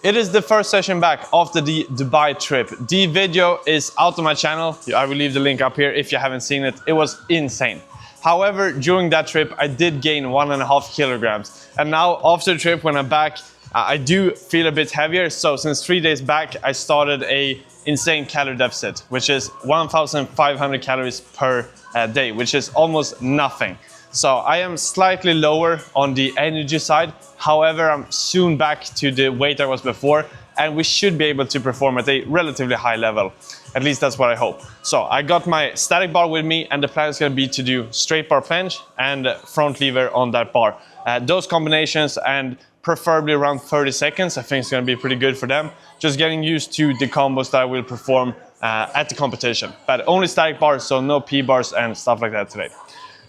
It is the first session back after the Dubai trip. The video is out on my channel. I will leave the link up here if you haven't seen it. It was insane. However, during that trip, I did gain 1.5 kilograms. And now after the trip, when I'm back, I do feel a bit heavier. So since 3 days back, I started a insane calorie deficit, which is 1,500 calories per day, which is almost nothing. So I am slightly lower on the energy side. However, I'm soon back to the weight I was before, and we should be able to perform at a relatively high level. At least that's what I hope. So I got my static bar with me, and the plan is going to be to do straight bar planche and front lever on that bar. Those combinations, and preferably around 30 seconds, I think it's going to be pretty good for them. Just getting used to the combos that I will perform at the competition. But only static bars, so no P-bars and stuff like that today.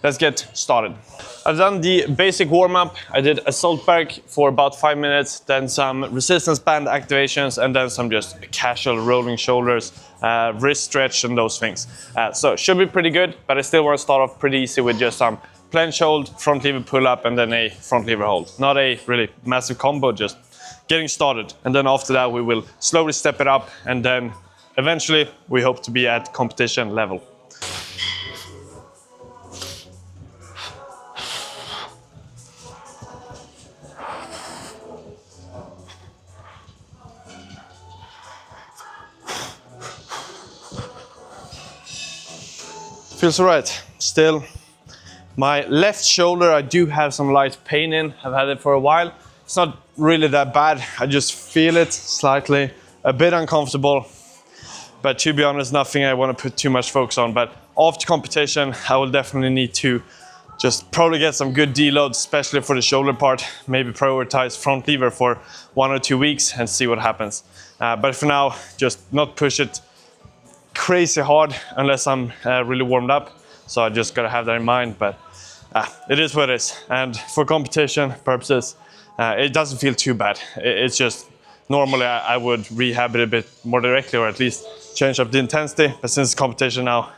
Let's get started. I've done the basic warm-up. I did assault back for about 5 minutes, then some resistance band activations, and then some just casual rolling shoulders, wrist stretch, and those things. So should be pretty good, but I still want to start off pretty easy with just some planche hold, front lever pull up, and then a front lever hold. Not a really massive combo, just getting started. And then after that, we will slowly step it up, and then eventually we hope to be at competition level. Feels alright. Still, my left shoulder I do have some light pain in. I've had it for a while. It's not really that bad. I just feel it slightly, a bit uncomfortable. But to be honest, nothing I want to put too much focus on. But after competition, I will definitely need to just probably get some good deloads, especially for the shoulder part. Maybe prioritize front lever for 1 or 2 weeks and see what happens. But for now, just not push it crazy hard unless I'm really warmed up. So I just gotta have that in mind, but it is what it is. And for competition purposes, it doesn't feel too bad. It's just normally I would rehab it a bit more directly, or at least change up the intensity. But since it's competition now,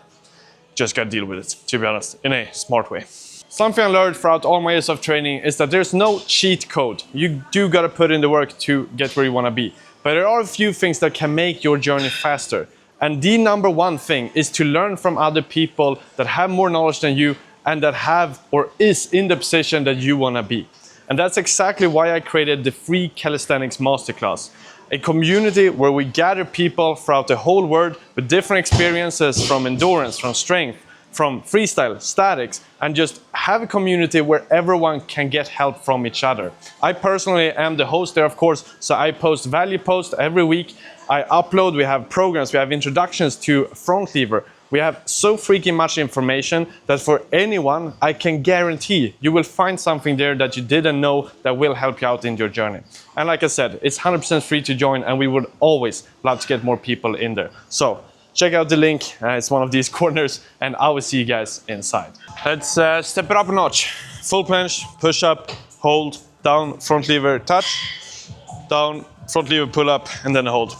just gotta deal with it, to be honest, in a smart way. Something I learned throughout all my years of training is that there's no cheat code. You do gotta put in the work to get where you wanna be. But there are a few things that can make your journey faster. And the number one thing is to learn from other people that have more knowledge than you and that have or is in the position that you want to be. And that's exactly why I created the free Calisthenics masterclass. A community where we gather people throughout the whole world with different experiences from endurance, from strength, from freestyle, statics, and just have a community where everyone can get help from each other. I personally am the host there, of course, so I post value posts every week. I upload, we have programs, we have introductions to front lever. We have so freaking much information that for anyone, I can guarantee you will find something there that you didn't know that will help you out in your journey. And like I said, it's 100% free to join, and we would always love to get more people in there. So check out the link, it's one of these corners, and I will see you guys inside. Let's step it up a notch. Full planche, push up, hold, down, front lever, touch, down, front lever, pull up, and then a hold.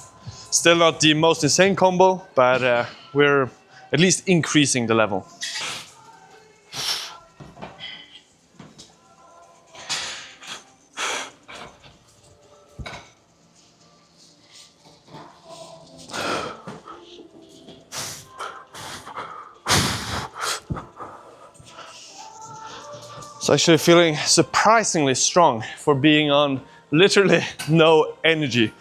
Still not the most insane combo, but we're at least increasing the level. So actually feeling surprisingly strong for being on literally no energy.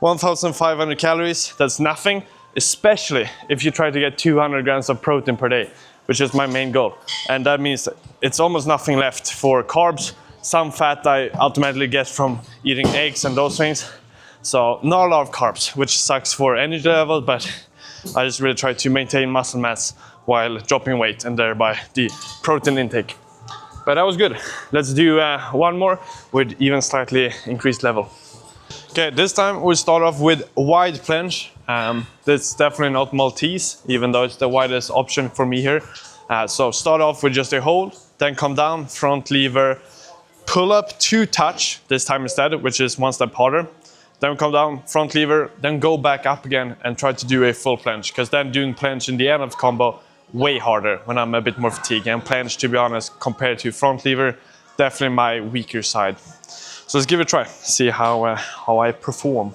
1,500 calories, that's nothing, especially if you try to get 200 grams of protein per day, which is my main goal. And that means it's almost nothing left for carbs. Some fat I automatically get from eating eggs and those things. So not a lot of carbs, which sucks for energy level, but I just really try to maintain muscle mass while dropping weight and thereby the protein intake. But that was good. Let's do one more with even slightly increased level. Okay, this time we start off with wide planche. That's definitely not Maltese, even though it's the widest option for me here. So start off with just a hold, then come down, front lever, pull up to touch, this time instead, which is one step harder. Then come down, front lever, then go back up again and try to do a full planche, because then doing planche in the end of the combo, way harder when I'm a bit more fatigued. And planche, to be honest, compared to front lever, definitely my weaker side. So let's give it a try, see how I perform.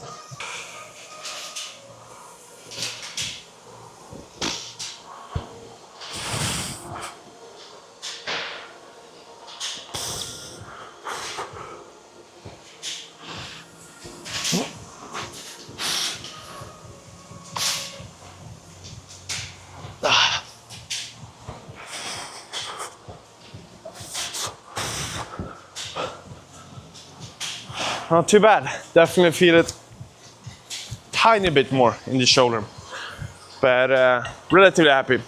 Not too bad. Definitely feel it tiny bit more in the shoulder, but relatively happy.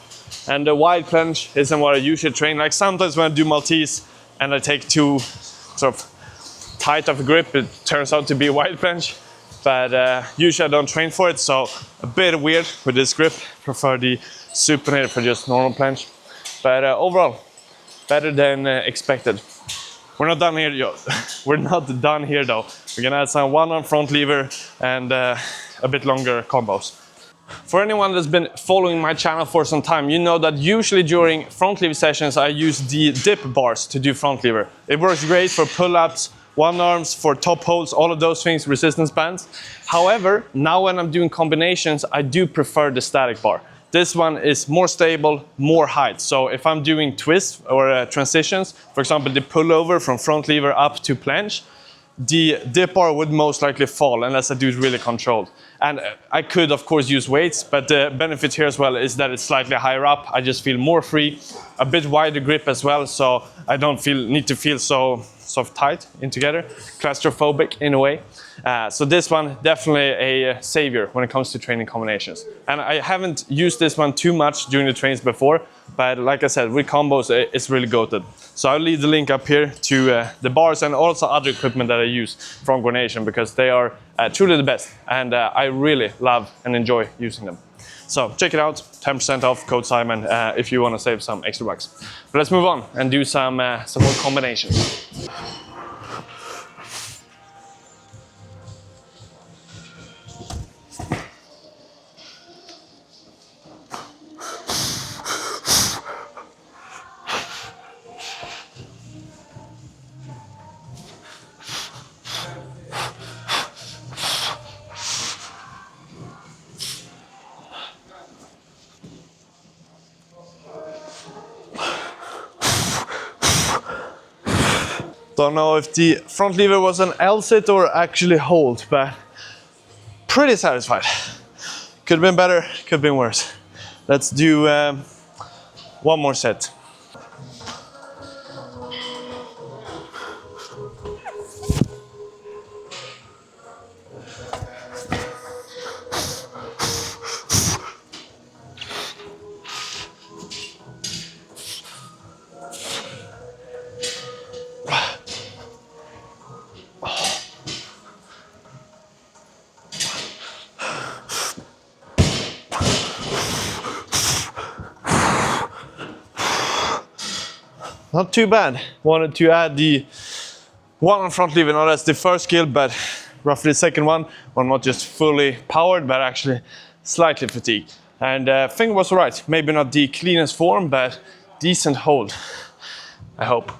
And the wide planche isn't what I usually train. Like sometimes when I do Maltese and I take too sort of tight of a grip, it turns out to be a wide planche. But usually I don't train for it, so a bit weird with this grip. Prefer the supinator for just normal planche. But overall, better than expected. We're not done here, We're not done here though. We're gonna add some one-arm front lever and a bit longer combos. For anyone that's been following my channel for some time, you know that usually during front lever sessions I use the dip bars to do front lever. It works great for pull-ups, one arms, for top holds, all of those things, resistance bands. However, now when I'm doing combinations, I do prefer the static bar. This one is more stable, more height. So if I'm doing twists or transitions, for example, the pullover from front lever up to planche, the dip bar would most likely fall unless I do it really controlled. And I could, of course, use weights, but the benefit here as well is that it's slightly higher up. I just feel more free, a bit wider grip as well, so I don't need to feel so tight in together, claustrophobic in a way. So this one definitely a savior when it comes to training combinations. And I haven't used this one too much during the trains before, but like I said, with combos it's really goated. So I'll leave the link up here to the bars and also other equipment that I use from Gornation, because they are truly the best, and I really love and enjoy using them. So check it out, 10% off, code Simon, if you want to save some extra bucks. But let's move on and do some more combinations. Don't know if the front lever was an L-sit or actually hold, but pretty satisfied. Could have been better, could have been worse. Let's do one more set. Not too bad. Wanted to add the one on front lever. Now that's the first skill, but roughly the second one. Well, not just fully powered, but actually slightly fatigued. And I think it was alright. Maybe not the cleanest form, but decent hold, I hope.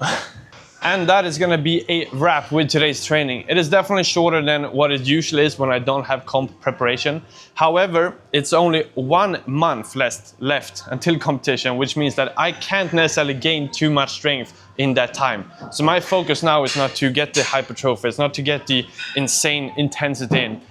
And that is gonna be a wrap with today's training. It is definitely shorter than what it usually is when I don't have comp preparation. However, it's only 1 month left until competition, which means that I can't necessarily gain too much strength in that time. So my focus now is not to get the hypertrophy, it's not to get the insane intensity in.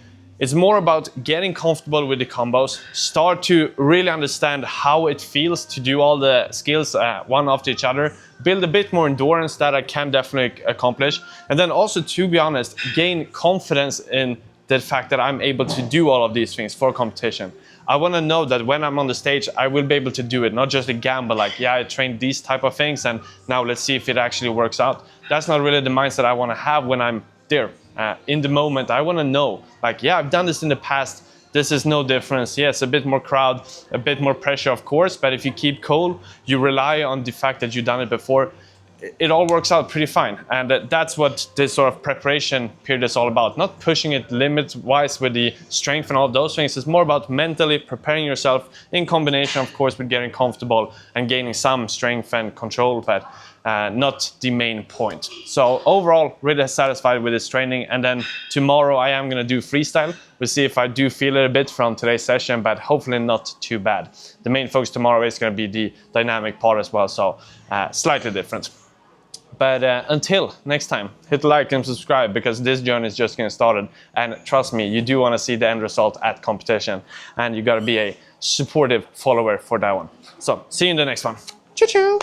It's more about getting comfortable with the combos, start to really understand how it feels to do all the skills one after each other, build a bit more endurance that I can definitely accomplish, and then also, to be honest, gain confidence in the fact that I'm able to do all of these things for competition. I want to know that when I'm on the stage, I will be able to do it, not just a gamble like, yeah, I trained these type of things and now let's see if it actually works out. That's not really the mindset I want to have when I'm there. In the moment, I want to know, like, yeah, I've done this in the past, this is no difference. Yes, a bit more crowd, a bit more pressure, of course, but if you keep cool, you rely on the fact that you've done it before, it all works out pretty fine. And that's what this sort of preparation period is all about. Not pushing it limit-wise with the strength and all those things. It's more about mentally preparing yourself in combination, of course, with getting comfortable and gaining some strength and control. But not the main point. So overall, really satisfied with this training. And then tomorrow I am going to do freestyle. We'll see if I do feel it a bit from today's session, but hopefully not too bad. The main focus tomorrow is going to be the dynamic part as well, so slightly different. But until next time, hit like and subscribe, because this journey is just getting started. And trust me, you do want to see the end result at competition, and you got to be a supportive follower for that one. So see you in the next one. Choo-choo!